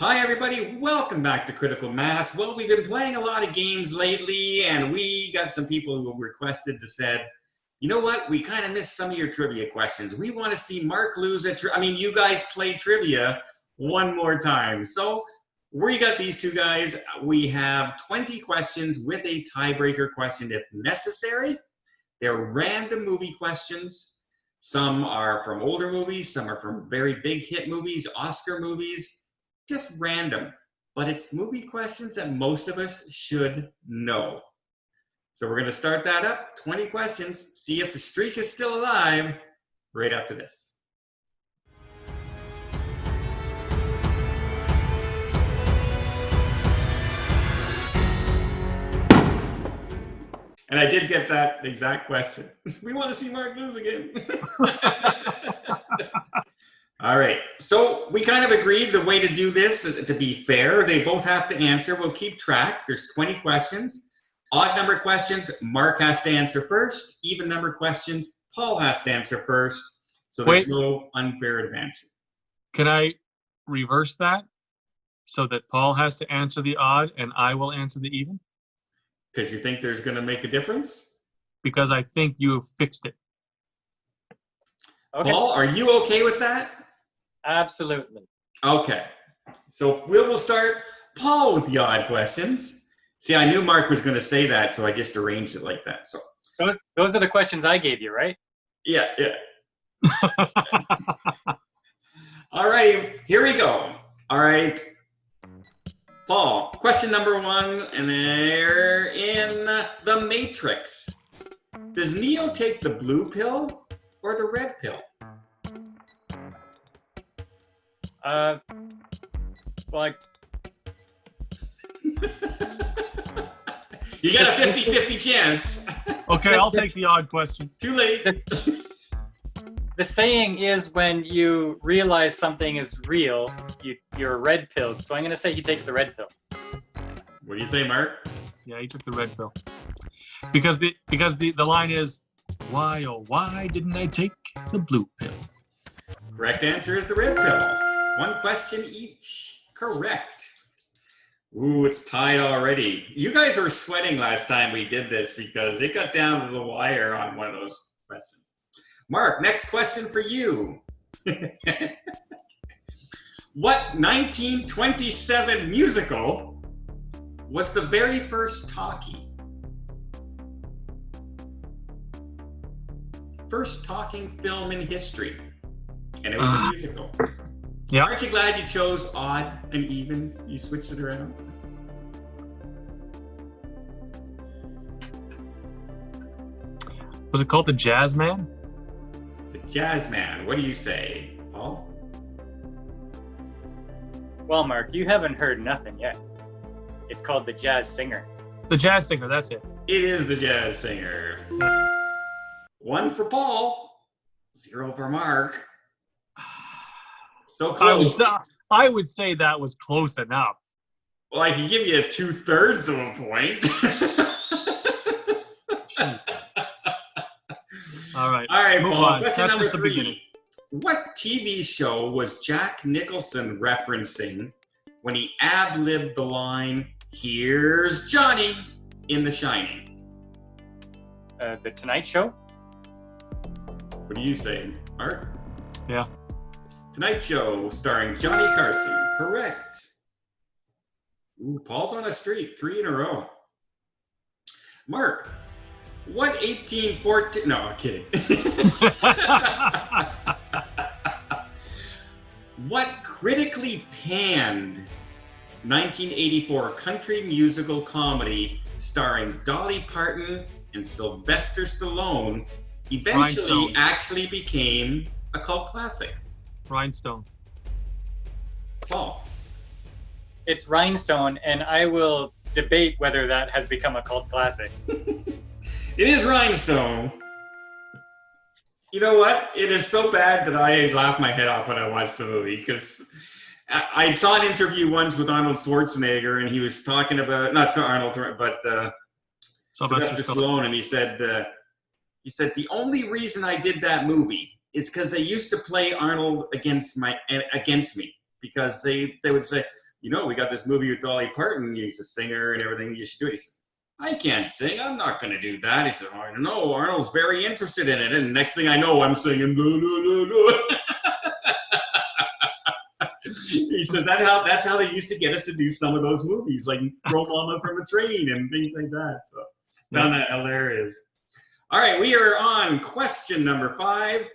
Hi, everybody. Welcome back to Critical Mass. Well, we've been playing a lot of games lately, and we got some people who requested to said, you know what? We kind of missed some of your trivia questions. We want to see Mark lose at you guys play trivia one more time. So we got these two guys. We have 20 questions with a tiebreaker question if necessary. They're random movie questions. Some are from older movies. Some are from very big hit movies, Oscar movies. Just random, but it's movie questions that most of us should know. So we're going to start that up, 20 questions, see if the streak is still alive right after this. And I did get that exact question. We want to see Mark lose again. All right, so we kind of agreed the way to do this, to be fair, they both have to answer. We'll keep track. There's 20 questions. Odd number questions, Mark has to answer first. Even number questions, Paul has to answer first. So there's no unfair advantage. Can I reverse that so that Paul has to answer the odd and I will answer the even? Because you think there's going to make a difference? Because I think you fixed it. Okay. Paul, are you okay with that? Absolutely. Okay. So we'll start, Paul, with the odd questions. See, I knew Mark was going to say that, so I just arranged it like that. So those are the questions I gave you, right? Yeah. All righty, here we go. All right. Paul, question number one, and they're in The Matrix. Does Neo take the blue pill or the red pill? You got a 50-50 chance. Okay, I'll take the odd questions. Too late. The saying is when you realize something is real, you're red-pilled. So I'm going to say he takes the red pill. What do you say, Mark? Yeah, he took the red pill. Because the line is, why, oh, why didn't I take the blue pill? Correct answer is the red pill. One question each. Correct. Ooh, it's tied already. You guys were sweating last time we did this because it got down to the wire on one of those questions. Mark, next question for you. What 1927 musical was the very first talkie? First talking film in history. And it was a musical. Yeah. Aren't you glad you chose odd and even? You switched it around? Was it called The Jazz Man? The Jazz Man. What do you say, Paul? Well, Mark, you haven't heard nothing yet. It's called The Jazz Singer. The Jazz Singer, that's it. It is The Jazz Singer. 1 for Paul, 0 for Mark. So close. I would say that was close enough. Well, I can give you 2/3 of a point. All right. All right, Paul. On. Question That's number just the 3. beginning. What TV show was Jack Nicholson referencing when he ad-libbed the line, "Here's Johnny" in The Shining? The Tonight Show? What do you say, Mark? Yeah. Tonight Show starring Johnny Carson. Correct. Ooh, Paul's on a streak, 3 in a row. Mark, what 1814... No, I'm kidding. What critically panned 1984 country musical comedy starring Dolly Parton and Sylvester Stallone eventually actually became a cult classic? Rhinestone. Paul. It's Rhinestone, and I will debate whether that has become a cult classic. It is Rhinestone. You know what? It is so bad that I laughed my head off when I watched the movie because I saw an interview once with Arnold Schwarzenegger, and he was talking about, not Arnold, but Sylvester Stallone, and he said, the only reason I did that movie is because they used to play Arnold against me because they would say, you know, we got this movie with Dolly Parton. He's a singer and everything. You should do it. He said, I can't sing. I'm not going to do that. He said, I don't know. Arnold's very interested in it. And next thing I know, I'm singing. Blah, blah, blah, blah. He says that's how they used to get us to do some of those movies, like Throw Mama from a Train and things like that. So found that hilarious. All right, we are on question number 5.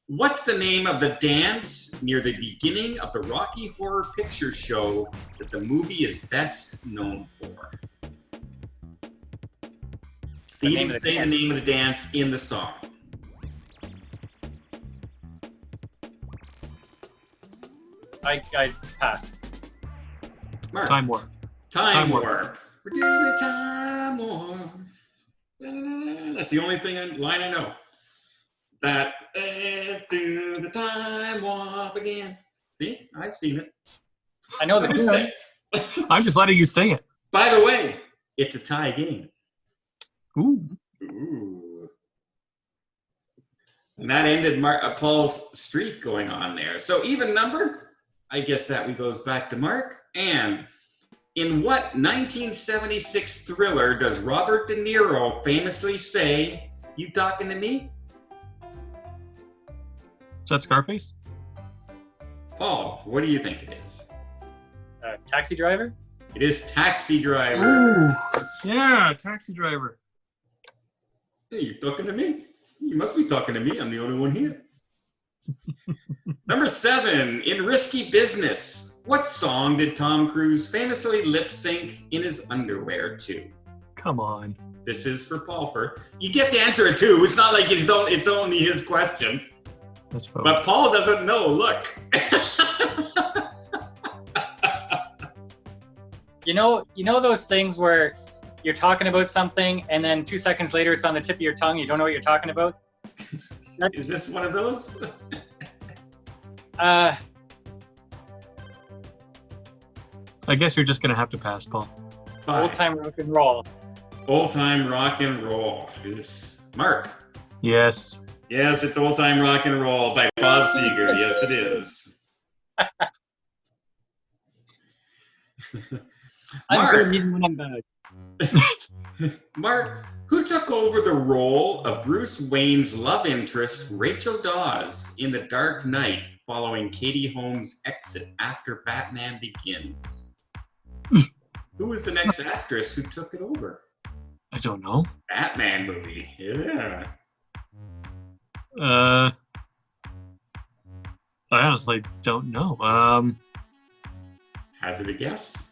What's the name of the dance near the beginning of the Rocky Horror Picture Show that the movie is best known for? They even say the name of the dance in the song. I pass. Mark. Time Warp. Time Warp. We're doing the Time Warp. That's the only line I know. That through the time warp again. See, I've seen it. I know the tune. I'm just letting you sing it. By the way, it's a tie game. Ooh. And that ended Paul's streak going on there. So even number, I guess that goes back to Mark. And in what 1976 thriller does Robert De Niro famously say, "You talking to me?" Is that Scarface? Paul, what do you think it is? Taxi Driver? It is Taxi Driver. Ooh. Yeah, Taxi Driver. Hey, you talking to me? You must be talking to me. I'm the only one here. Number 7, in Risky Business, what song did Tom Cruise famously lip sync in his underwear to? Come on. This is for Paul. You get to answer it too. It's not like it's only his question. I suppose. But Paul doesn't know. Look. You know those things where you're talking about something and then 2 seconds later it's on the tip of your tongue. You don't know what you're talking about. Is this one of those? I guess you're just gonna have to pass, Paul. Old time rock and roll. Old time rock and roll. Mark. Yes. Yes, it's Old Time Rock and Roll by Bob Seger. Yes, it is. I'm good even when I'm bad. Mark, who took over the role of Bruce Wayne's love interest, Rachel Dawes, in The Dark Knight following Katie Holmes' exit after Batman Begins? Who was the next actress who took it over? I don't know. Batman movie. Yeah. I honestly don't know. Hazard a guess?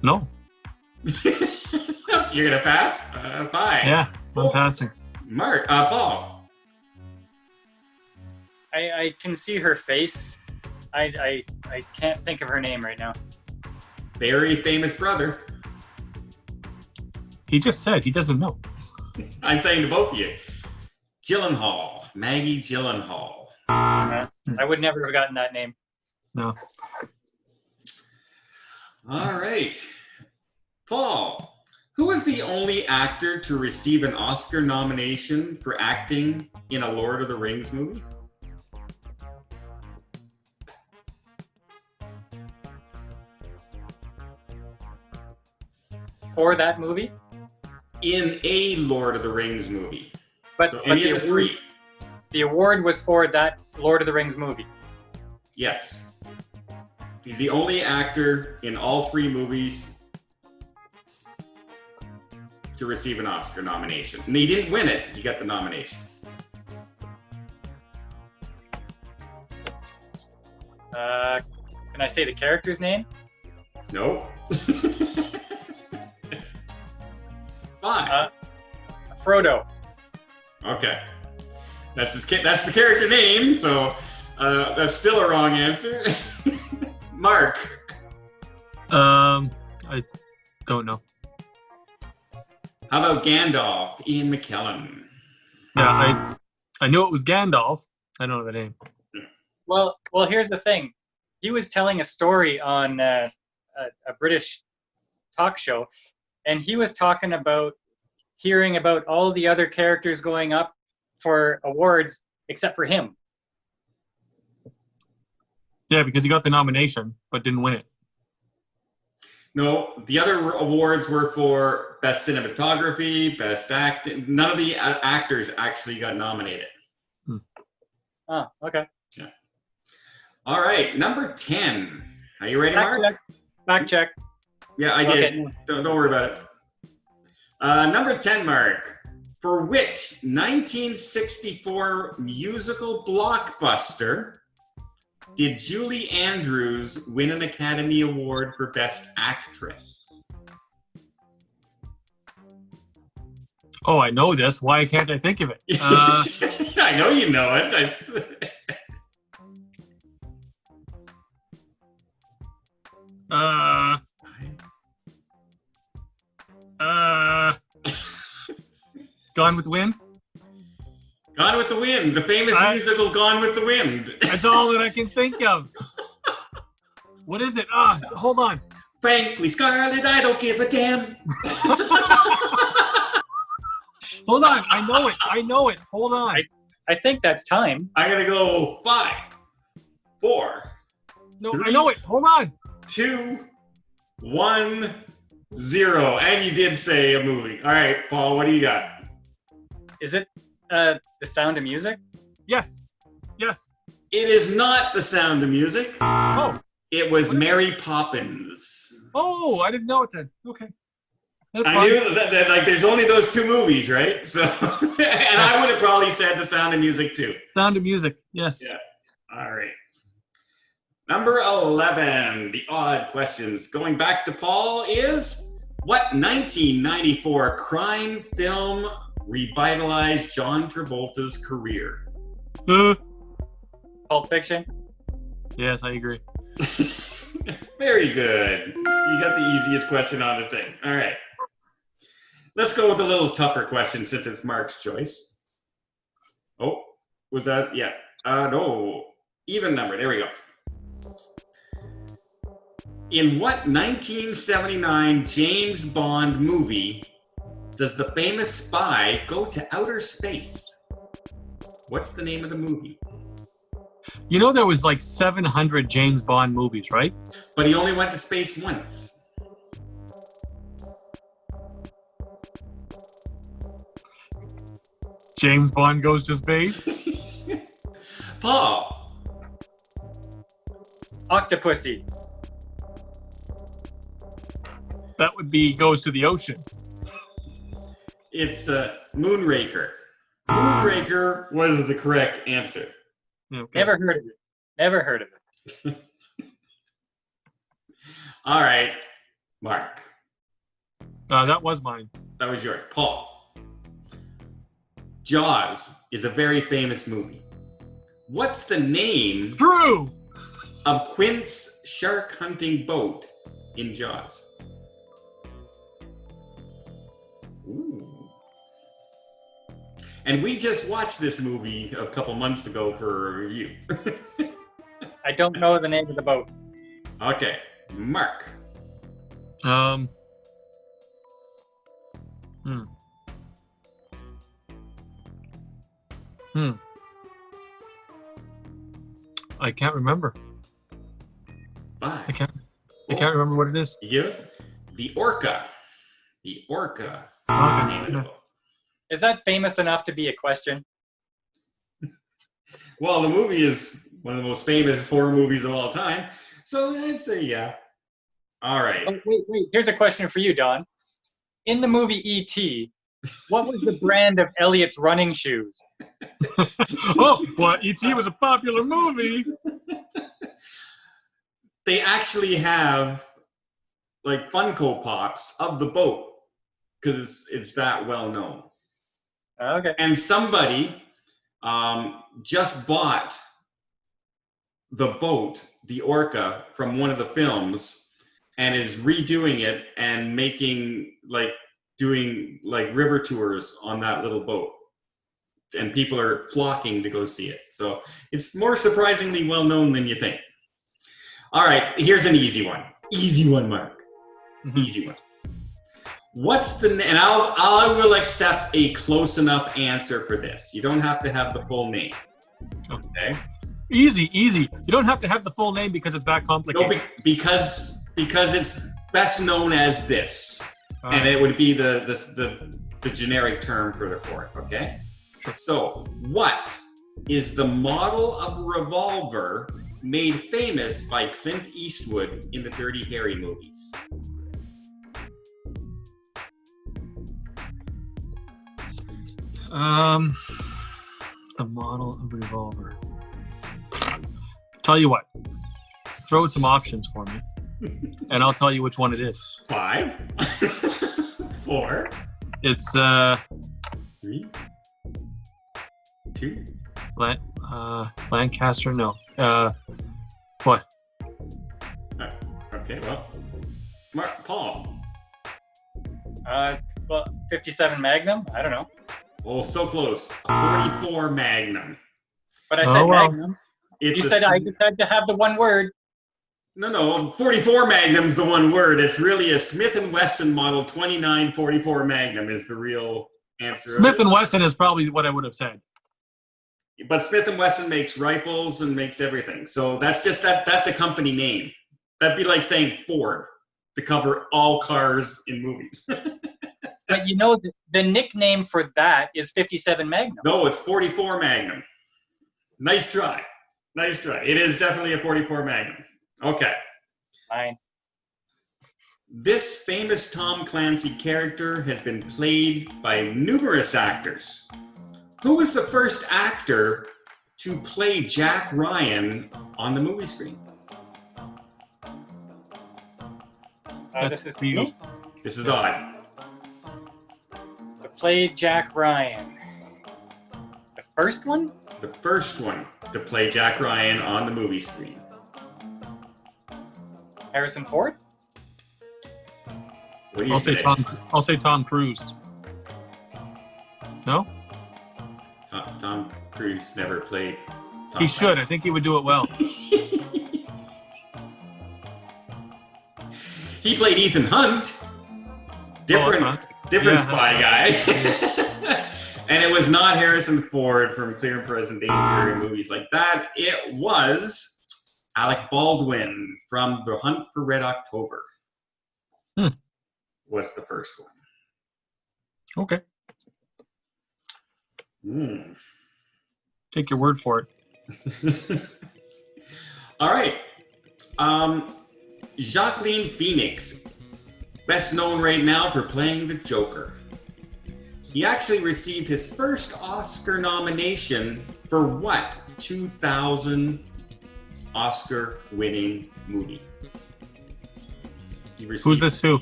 No. You're gonna pass? Fine. Yeah, I'm passing. Mark, Paul. I can see her face. I can't think of her name right now. Very famous brother. He just said he doesn't know. I'm saying to both of you. Gyllenhaal. Maggie Gyllenhaal. I would never have gotten that name. No. All right. Paul, who was the only actor to receive an Oscar nomination for acting in a Lord of the Rings movie? For that movie? In a Lord of the Rings movie. But, So but any of the 3. The award was for that Lord of the Rings movie. Yes. He's the only actor in all 3 movies to receive an Oscar nomination. And he didn't win it. He got the nomination. Can I say the character's name? Nope. 5. Frodo. Okay. That's the character name, so that's still a wrong answer. Mark. I don't know. How about Gandalf? Ian McKellen. Yeah, I knew it was Gandalf. I don't know the name. Well, here's the thing. He was telling a story on a British talk show, and he was talking about hearing about all the other characters going up for awards except for him. Yeah, because he got the nomination but didn't win it. No, the other awards were for best cinematography, best acting. None of the actors actually got nominated. Oh, okay. Yeah. All right, number 10. Are you ready, Fact Mark? check. Fact check. Yeah, I Okay. did. Don't worry about it. Number 10, Mark. For which 1964 musical blockbuster did Julie Andrews win an Academy Award for Best Actress? Oh, I know this. Why can't I think of it? I know you know it. Gone with the Wind? Gone with the Wind, the famous musical Gone with the Wind. That's all that I can think of. What is it? Hold on. Frankly, Scarlett, I don't give a damn. Hold on. I know it. Hold on. I think that's time. I'm going to go 5, 4. No, 3, I know it. Hold on. 2, 1, 0. And you did say a movie. All right, Paul, what do you got? Is it The Sound of Music? Yes. It is not The Sound of Music. Oh. It was Mary Poppins. Oh, I didn't know it then. Okay. That's I fine. knew that like there's only those 2 movies, right? So, and I would have probably said The Sound of Music too. Sound of Music. Yes. Yeah. All right. Number 11, the odd questions. Going back to Paul is, what 1994 crime film revitalized John Travolta's career? Pulp Fiction? Yes, I agree. Very good. You got the easiest question on the thing. All right. Let's go with a little tougher question since it's Mark's choice. Oh, was that? Yeah. No. Even number. There we go. In what 1979 James Bond movie does the famous spy go to outer space? What's the name of the movie? You know there was like 700 James Bond movies, right? But he only went to space once. James Bond goes to space? Paul. Octopussy. That would be goes to the ocean. It's Moonraker. Moonraker was the correct answer. Okay. Never heard of it. All right, Mark. That was mine. That was yours. Paul. Jaws is a very famous movie. What's the name True. of Quint's shark hunting boat in Jaws? Ooh. And we just watched this movie a couple months ago for a review. I don't know the name of the boat. Okay, Mark. I can't remember. 5. I can't remember what it is. Yeah, the Orca. The Orca. Is the name of the boat. Is that famous enough to be a question? Well, the movie is one of the most famous horror movies of all time, so I'd say yeah. All right. Oh, wait. Here's a question for you, Don. In the movie E.T., what was the brand of Elliot's running shoes? Oh, well, E.T. was a popular movie. They actually have like Funko Pops of the boat because it's that well known. Okay. And somebody just bought the boat, the Orca, from one of the films and is redoing it and doing river tours on that little boat. And people are flocking to go see it. So it's more surprisingly well known than you think. All right, here's an easy one. Easy one, Mark. Mm-hmm. Easy one. And I will accept a close enough answer for this. You don't have to have the full name. Okay. Easy. You don't have to have the full name because it's that complicated. No, because it's best known as this, All and right. it would be the generic term for it. Okay. Sure. So, what is the model of revolver made famous by Clint Eastwood in the Dirty Harry movies? The model of revolver. Tell you what, throw out some options for me, and I'll tell you which one it is. 5, 4, It's 3, 2. Lancaster. No. What? Okay, well, Paul. Well, 57 Magnum. I don't know, Oh, so close. A 44 Magnum. but I said well. Magnum. It's You said I just had to have the one word. No, 44 Magnum's the one word. It's really a Smith & Wesson model 2944 Magnum is the real answer. Smith & Wesson is probably what I would have said. But Smith & Wesson makes rifles and makes everything. So that's just that's a company name. That'd be like saying Ford to cover all cars in movies. But you know, the nickname for that is 57 Magnum. No, it's 44 Magnum. Nice try. It is definitely a 44 Magnum. Okay. Fine. This famous Tom Clancy character has been played by numerous actors. Who was the first actor to play Jack Ryan on the movie screen? This is me. This is odd. To play Jack Ryan. The first one? The first one to play Jack Ryan on the movie screen. Harrison Ford? What do you I'll say? say Tom Cruise. No? Tom Cruise never played. He should. I think he would do it well. He played Ethan Hunt. Different spy guy. And it was not Harrison Ford from Clear and Present Danger and movies like that. It was Alec Baldwin from The Hunt for Red October. Was the first one. Okay. Mm. Take your word for it. All right. Joaquin Phoenix, best known right now for playing the Joker. He actually received his first Oscar nomination for what 2000 Oscar-winning movie? Who's this to?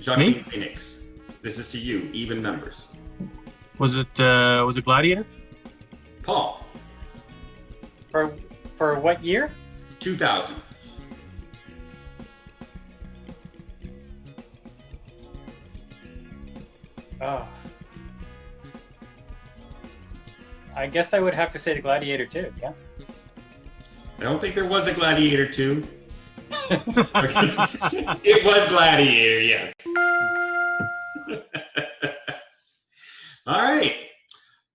Joaquin Phoenix. This is to you, even numbers. Was it Gladiator? Paul. For what year? 2000. Oh. I guess I would have to say the Gladiator 2, yeah? I don't think there was a Gladiator 2. It was Gladiator, yes. All right.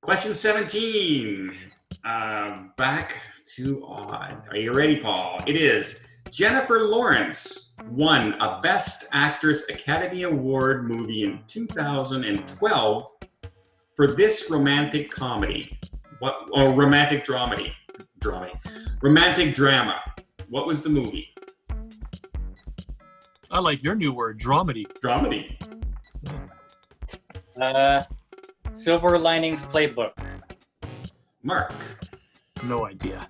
Question 17. Back to odd. Are you ready, Paul? It is Jennifer Lawrence won a Best Actress Academy Award movie in 2012 for this romantic comedy. Romantic dramedy. Romantic drama. What was the movie? I like your new word, dramedy. Dramedy. Silver Linings Playbook. Mark. No idea.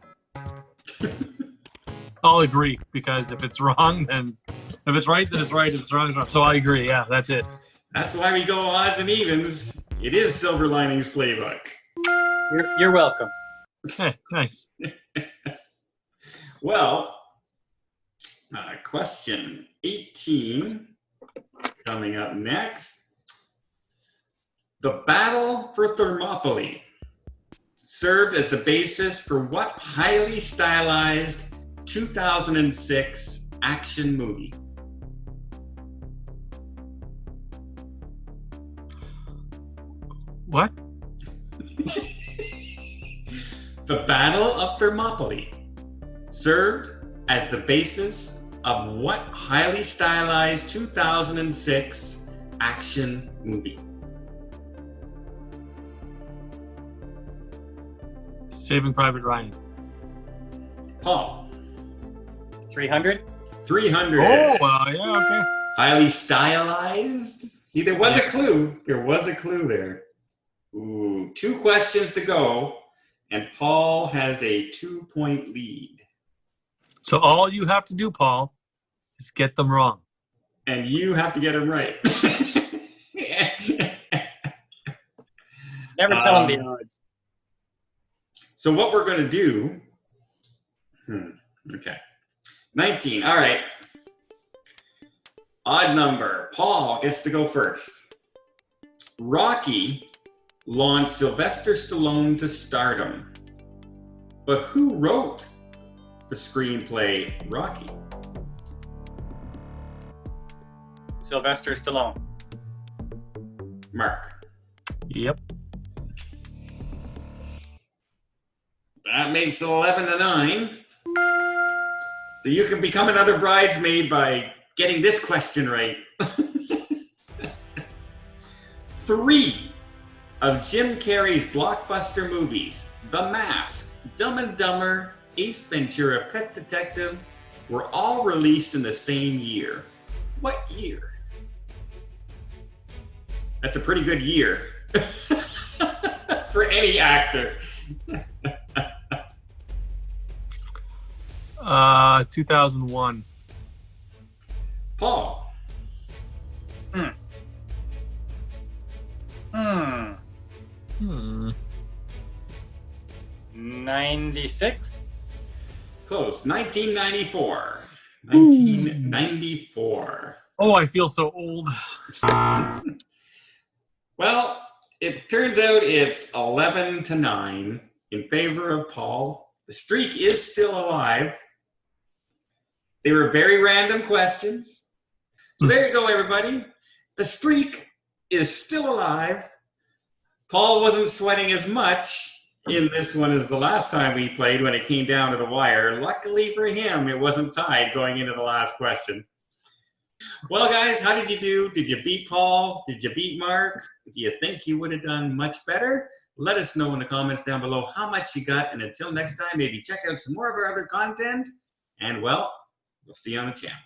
I'll agree, because if it's wrong, then if it's right, then it's right. If it's wrong, it's wrong. So I agree. Yeah, that's it. That's why we go odds and evens. It is Silver Linings Playbook. You're welcome. Hey, nice. Well, question 18 coming up next. The Battle for Thermopylae served as the basis for what highly stylized 2006 action movie? What? The Battle of Thermopylae served as the basis of what highly stylized 2006 action movie? Saving Private Ryan. Paul. 300. 300. Oh, yeah, okay. Highly stylized. See, there was a clue. There was a clue there. Ooh, 2 questions to go, and Paul has a 2-point lead. So all you have to do, Paul, is get them wrong. And you have to get them right. Never tell them the odds. So what we're going to do... Okay. 19. All right. Odd number. Paul gets to go first. Rocky launched Sylvester Stallone to stardom. But who wrote the screenplay Rocky? Sylvester Stallone. Mark. Yep. That makes it 11-9. So you can become another bridesmaid by getting this question right. 3 of Jim Carrey's blockbuster movies, The Mask, Dumb and Dumber, Ace Ventura, Pet Detective, were all released in the same year. What year? That's a pretty good year for any actor. 2001. Paul. 96. Close. 1994. 1994. Oh, I feel so old. Well, it turns out it's 11-9 in favor of Paul. The streak is still alive. They were very random questions. So there you go, everybody. The streak is still alive. Paul wasn't sweating as much in this one as the last time we played when it came down to the wire. Luckily for him, it wasn't tied going into the last question. Well, guys, how did you do? Did you beat Paul? Did you beat Mark? Do you think you would have done much better? Let us know in the comments down below how much you got. And until next time, maybe check out some more of our other content. And, well, we'll see you on the channel.